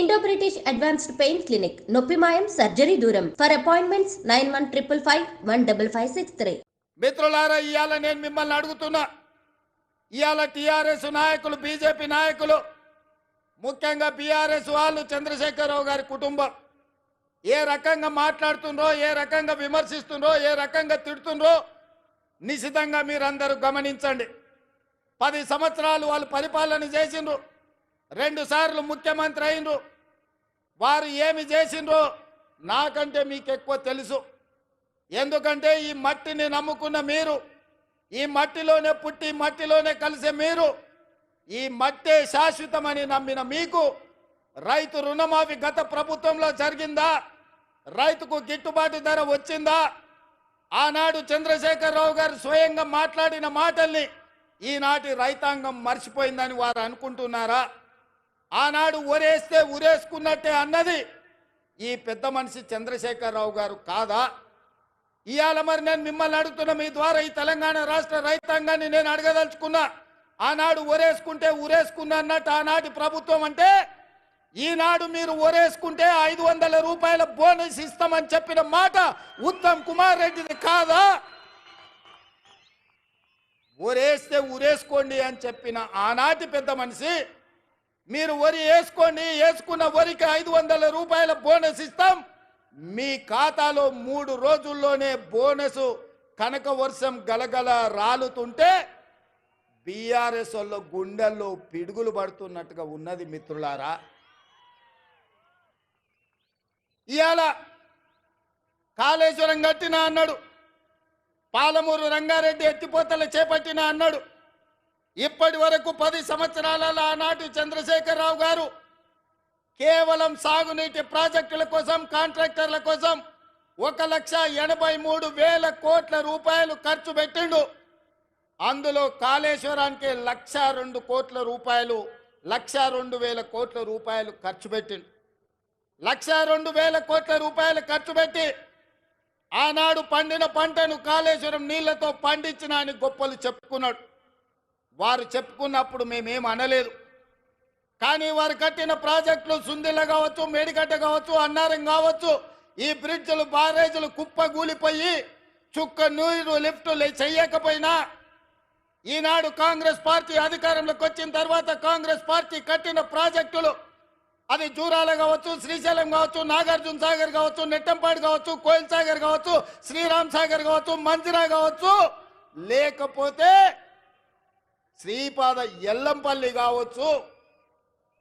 Indo British advanced pain clinic నొప్పి మాయం surgery దూరం ఫర్ అపాయింట్మెంట్స్ 9155515563. మిత్రులారా, ఇవాళ నేను మిమ్మల్ని అడుగుతున్నా, ఇవాళ టీఆర్ఎస్ నాయకులు, బీజేపీ నాయకులు, ముఖ్యంగా బీఆర్ఎస్ వాళ్ళు, చంద్రశేఖరరావు గారి కుటుంబం ఏ రకంగా మాట్లాడుతుండ్రో, ఏ రకంగా విమర్శిస్తుండ్రో, ఏ రకంగా తిడుతుండ్రో నిశితంగా మీరందరూ గమనించండి. 10 సంవత్సరాలు వాళ్ళు పరిపాలన చేసిండ్రు, 2 సార్లు ముఖ్యమంత్రి అయినరు. వారు ఏమి చేసిండ్రో నాకంటే మీకు ఎక్కువ తెలుసు. ఎందుకంటే ఈ మట్టిని నమ్ముకున్న మీరు, ఈ మట్టిలోనే పుట్టి మట్టిలోనే కలిసే మీరు, ఈ మట్టే శాశ్వతమని నమ్మిన మీకు రైతు రుణమాఫీ గత ప్రభుత్వంలో జరిగిందా? రైతుకు గిట్టుబాటు ధర వచ్చిందా? ఆనాడు చంద్రశేఖరరావు గారు స్వయంగా మాట్లాడిన మాటల్ని ఈనాటి రైతాంగం మర్చిపోయిందని వారు అనుకుంటున్నారా? ఆనాడు ఒరేస్తే ఉరేసుకున్నట్టే అన్నది ఈ పెద్ద మనిషి చంద్రశేఖరరావు గారు కాదా? ఇవాళ మరి నేను మిమ్మల్ని అడుగుతున్నా, మీ ద్వారా ఈ తెలంగాణ రాష్ట్ర రైతాంగాన్ని నేను అడగదలుచుకున్నా. ఆనాడు ఒరేసుకుంటే ఉరేసుకున్నా అన్నట్టు ఆనాటి ప్రభుత్వం అంటే, ఈనాడు మీరు ఒరేసుకుంటే 500 రూపాయల బోనస్ ఇస్తామని చెప్పిన మాట ఉత్తమ్ కుమార్ రెడ్డిది కాదా? ఒరేస్తే ఉరేసుకోండి అని చెప్పిన ఆనాటి పెద్ద మనిషి, మీరు వరి వేసుకోండి, వేసుకున్న వరికి 500 రూపాయల బోనస్ ఇస్తాం, మీ ఖాతాలో 3 రోజుల్లోనే బోనస్ కనక వర్షం గలగల రాలుతుంటే బీఆర్ఎస్ వాళ్ళ గుండెల్లో పిడుగులు పడుతున్నట్టుగా ఉన్నది. మిత్రులారా, ఇవాళ కాళేశ్వరం కట్టినా అన్నాడు, పాలమూరు రంగారెడ్డి ఎత్తిపోతలు చేపట్టిన అన్నాడు. ఇప్పటి వరకు 10 సంవత్సరాలలో ఆనాటి చంద్రశేఖరరావు గారు కేవలం సాగునీటి ప్రాజెక్టుల కోసం, కాంట్రాక్టర్ల కోసం 1,83,000 కోట్ల రూపాయలు ఖర్చు పెట్టిండు. అందులో కాళేశ్వరానికి 1,02 కోట్ల రూపాయలు, 1,02,000 కోట్ల రూపాయలు ఖర్చు పెట్టిండు. 1,02,000 కోట్ల రూపాయలు ఖర్చు పెట్టి ఆనాడు పండిన పంటను కాళేశ్వరం నీళ్లతో పండించిన అని గొప్పలు చెప్పుకున్నాడు. వారు చెప్పుకున్నప్పుడు మేమేం అనలేదు. కానీ వారు కట్టిన ప్రాజెక్టులు సుందిల్ల కావచ్చు, మేడిగడ్డ కావచ్చు, అన్నారం కావచ్చు, ఈ బ్రిడ్జ్లు, బారేజీలు కుప్పగూలిపోయి చుక్క నీరు లిఫ్టులు చెయ్యకపోయినా, ఈనాడు కాంగ్రెస్ పార్టీ అధికారంలోకి వచ్చిన తర్వాత కాంగ్రెస్ పార్టీ కట్టిన ప్రాజెక్టులు, అది జూరాల కావచ్చు, శ్రీశైలం కావచ్చు, నాగార్జున సాగర్ కావచ్చు, నెట్టంపాడు కావచ్చు, కోయిల్ సాగర్ కావచ్చు, శ్రీరామ్ సాగర్ కావచ్చు, మంజిరా కావచ్చు, లేకపోతే శ్రీపాద ఎల్లంపల్లి కావచ్చు,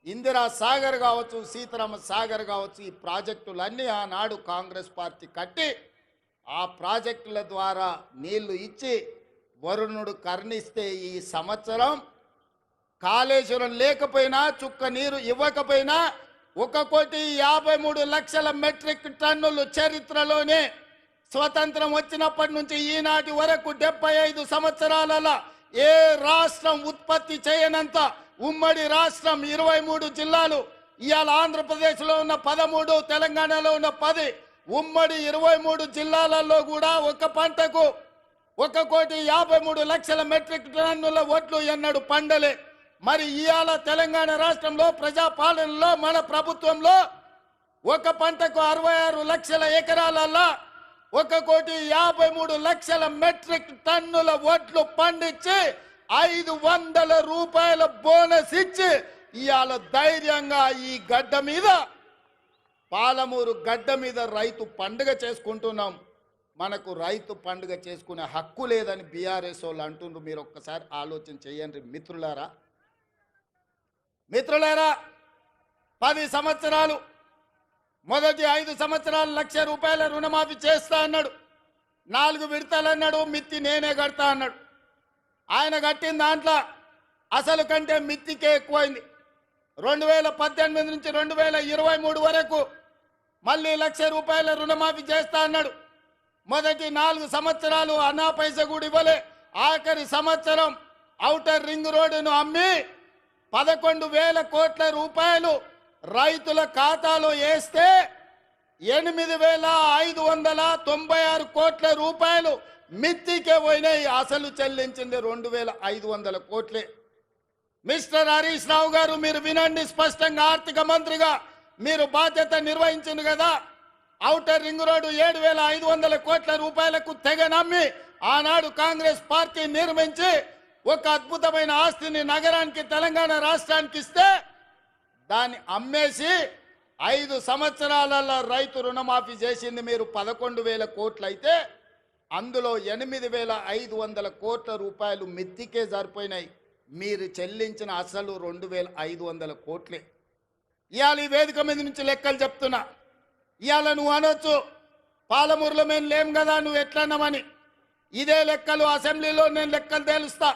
ఇందిరా సాగర్ కావచ్చు, సీతారామ సాగర్ కావచ్చు, ఈ ప్రాజెక్టులన్నీ ఆనాడు కాంగ్రెస్ పార్టీ కట్టి ఆ ప్రాజెక్టుల ద్వారా నీళ్లు ఇచ్చి వరుణుడు కర్ణిస్తే ఈ సంవత్సరం కాళేశ్వరం లేకపోయినా, చుక్క నీరు ఇవ్వకపోయినా 1,53,00,000 మెట్రిక్ టన్నులు చరిత్రలోనే స్వతంత్రం వచ్చినప్పటి నుంచి ఈనాటి వరకు 75 సంవత్సరాలలో ఏ రాష్ట్రం ఉత్పత్తి చేయనంత ఉమ్మడి రాష్ట్రం 23 జిల్లాలు. ఇవాళ ఆంధ్రప్రదేశ్లో ఉన్న 13, తెలంగాణలో ఉన్న 10, ఉమ్మడి 23 జిల్లాలలో కూడా ఒక పంటకు 1,53,00,000 మెట్రిక్ టన్నుల వడ్లు ఎన్నడూ పండలే. మరి ఇవాళ తెలంగాణ రాష్ట్రంలో ప్రజాపాలనలో మన ప్రభుత్వంలో ఒక పంటకు 66 లక్షల ఎకరాలలో 1,53,00,000 మెట్రిక్ టన్నుల వడ్లు పండించి 500 రూపాయల బోనస్ ఇచ్చి ఇవాళ ధైర్యంగా ఈ గడ్డ మీద, పాలమూరు గడ్డ మీద రైతు పండుగ చేసుకుంటున్నాం. మనకు రైతు పండుగ చేసుకునే హక్కు లేదని బీఆర్ఎస్ వాళ్ళు అంటుండ్రు. మీరు ఒక్కసారి ఆలోచన చేయండి మిత్రులారా. 10 సంవత్సరాలు, మొదటి 5 సంవత్సరాలు 1,00,000 రూపాయల రుణమాఫీ చేస్తా అన్నాడు. 4 విడతలు అన్నాడు, మిత్తి నేనే కడతా అన్నాడు. ఆయన కట్టిన దాంట్లో అసలు కంటే మిత్తికే ఎక్కువైంది. 2018 నుంచి 2023 వరకు మళ్ళీ 1,00,000 రూపాయల రుణమాఫీ చేస్తా అన్నాడు. మొదటి 4 సంవత్సరాలు అన్నా పైసా కూడా ఇవ్వలే. ఆఖరి సంవత్సరం ఔటర్ రింగ్ రోడ్డును అమ్మి 11,000 కోట్ల రూపాయలు రైతుల ఖాతాలో వేస్తే 8,596 కోట్ల రూపాయలు మిత్తికే పోయినాయి. అసలు చెల్లించింది 2,500 కోట్లే. మిస్టర్ హరీష్ రావు గారు, మీరు వినండి స్పష్టంగా. ఆర్థిక మంత్రిగా మీరు బాధ్యత నిర్వహించింది కదా. ఔటర్ రింగ్ రోడ్డు 7,500 కోట్ల రూపాయలకు తెగ నమ్మి ఆనాడు కాంగ్రెస్ పార్టీ నిర్మించి ఒక అద్భుతమైన ఆస్తిని నగరానికి తెలంగాణ రాష్ట్రానికి ఇస్తే దాన్ని అమ్మేసి 5 సంవత్సరాలలో రైతు రుణమాఫీ చేసింది మీరు 11,000 కోట్లు అయితే అందులో 8,500 కోట్ల రూపాయలు మిత్తికే సరిపోయినాయి. మీరు చెల్లించిన అసలు 2,500 కోట్లే. ఇవాళ ఈ వేదిక మీద నుంచి లెక్కలు చెప్తున్నా. ఇవాళ నువ్వు అనొచ్చు పాలమూరులో మేము లేం కదా నువ్వు ఎట్లన్నామని. ఇదే లెక్కలు అసెంబ్లీలో నేను లెక్కలు తేలుస్తా.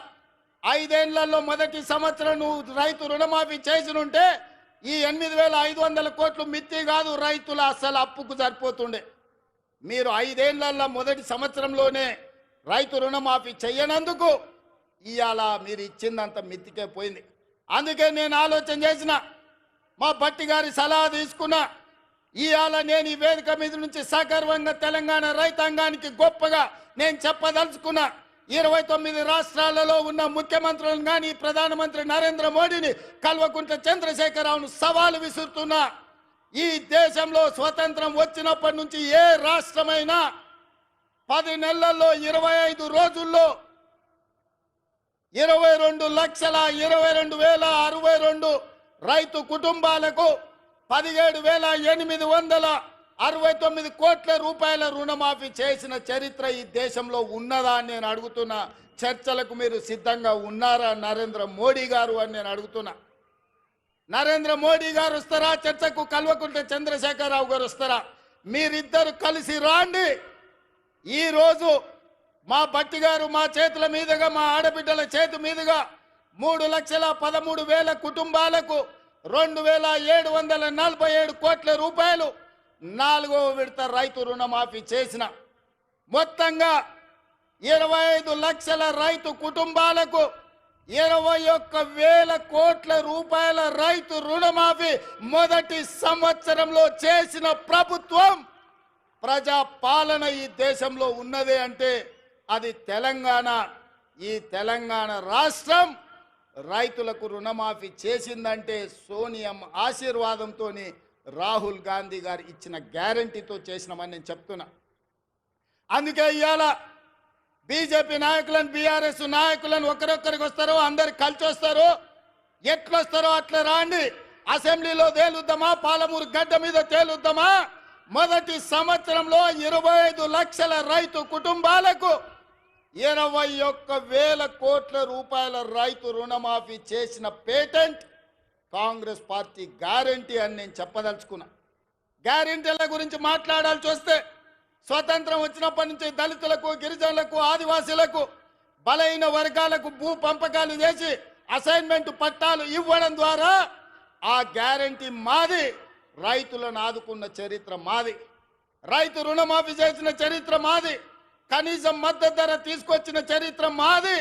5 ఏళ్లలో మొదటి సంవత్సరం నువ్వు రైతు రుణమాఫీ చేసినుంటే ఈ 8,500 కోట్లు మిత్తి కాదు, రైతుల అసలు అప్పుకు సరిపోతుండే. మీరు 5 ఏళ్లలో మొదటి సంవత్సరంలోనే రైతు రుణమాఫీ చెయ్యనందుకు ఇవాళ మీరు ఇచ్చిందంత మిత్తికే పోయింది. అందుకే నేను ఆలోచన చేసిన, మా భట్టి గారి సలహా తీసుకున్నా. ఇవాళ నేను ఈ వేదిక మీద నుంచి సగర్వంగా తెలంగాణ రైతాంగానికి గొప్పగా నేను చెప్పదలుచుకున్నా. 29 రాష్ట్రాలలో ఉన్న ముఖ్యమంత్రులను కానీ ప్రధానమంత్రి నరేంద్ర మోడీని కల్వకుంట్ల చంద్రశేఖరరావును సవాలు విసురుతున్నా. ఈ దేశంలో స్వతంత్రం వచ్చినప్పటి నుంచి ఏ రాష్ట్రమైనా 10 నెలల్లో 25 రోజుల్లో 22,22,062 రైతు కుటుంబాలకు 17,869 కోట్ల రూపాయల రుణమాఫీ చేసిన చరిత్ర ఈ దేశంలో ఉన్నదా అని నేను అడుగుతున్నా. చర్చలకు మీరు సిద్ధంగా ఉన్నారా నరేంద్ర మోడీ గారు అని నేను అడుగుతున్నా. నరేంద్ర మోడీ గారు వస్తారా చర్చకు? కల్వకుంట్ల చంద్రశేఖరరావు గారు వస్తారా? మీరిద్దరు కలిసి రాండి. ఈరోజు మా భట్టి గారు మా చేతుల మీదుగా, మా ఆడబిడ్డల చేతి మీదుగా 3,13,000 కుటుంబాలకు 2,747 కోట్ల రూపాయలు 4వ విడత రైతు రుణమాఫీ చేసిన. మొత్తంగా 25 లక్షల రైతు కుటుంబాలకు 21,000 కోట్ల రూపాయల రైతు రుణమాఫీ మొదటి సంవత్సరంలో చేసిన ప్రభుత్వం, ప్రజా పాలన ఈ దేశంలో ఉన్నదే అంటే అది తెలంగాణ. ఈ తెలంగాణ రాష్ట్రం రైతులకు రుణమాఫీ చేసిందంటే సోనియమ్మ ఆశీర్వాదంతో, రాహుల్ గాంధీ గారు ఇచ్చిన గ్యారంటీతో చేసినామని నేను చెప్తున్నా. అందుకే ఇవాళ బీజేపీ నాయకులను, బీఆర్ఎస్ నాయకులను ఒకరొక్కరికి వస్తారో అందరు కలిసి వస్తారో, ఎట్లొస్తారో అట్లా రాండి. అసెంబ్లీలో తేలుద్దామా, పాలమూరు గడ్డ మీద తేలుద్దామా. మొదటి సంవత్సరంలో 25 లక్షల రైతు కుటుంబాలకు 21,000 కోట్ల రూపాయల రైతు రుణమాఫీ చేసిన పేటెంట్ కాంగ్రెస్ పార్టీ గ్యారంటీ అని నేను చెప్పదలుచుకున్నా. గ్యారంటీల గురించి మాట్లాడాల్సి వస్తే స్వతంత్రం వచ్చినప్పటి నుంచి దళితులకు, గిరిజనులకు, ఆదివాసీలకు, బలైన వర్గాలకు భూ పంపకాలు చేసి అసైన్మెంట్ పట్టాలు ఇవ్వడం ద్వారా ఆ గ్యారంటీ మాది. రైతులను ఆదుకున్న చరిత్ర మాది. రైతు రుణమాఫీ చేసిన చరిత్ర మాది. కనీసం మద్దతు ధర తీసుకొచ్చిన చరిత్ర మాది.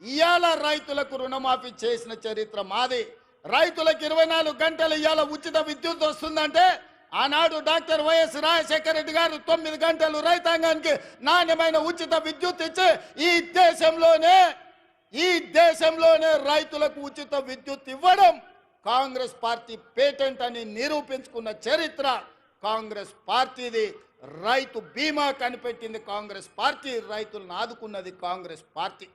ఇవాళ రైతులకు రుణమాఫీ చేసిన చరిత్ర మాది. రైతులకు 24 గంటలు ఇవాళ ఉచిత విద్యుత్ వస్తుందంటే ఆనాడు డాక్టర్ వైఎస్ రాజశేఖర రెడ్డి గారు 9 గంటలు రైతాంగానికి నాణ్యమైన ఉచిత విద్యుత్ ఇచ్చి ఈ దేశంలోనే రైతులకు ఉచిత విద్యుత్ ఇవ్వడం కాంగ్రెస్ పార్టీ పేటెంట్ అని నిరూపించుకున్న చరిత్ర కాంగ్రెస్ పార్టీది. రైతు బీమా కనిపెట్టింది కాంగ్రెస్ పార్టీ. రైతులను ఆదుకున్నది కాంగ్రెస్ పార్టీ.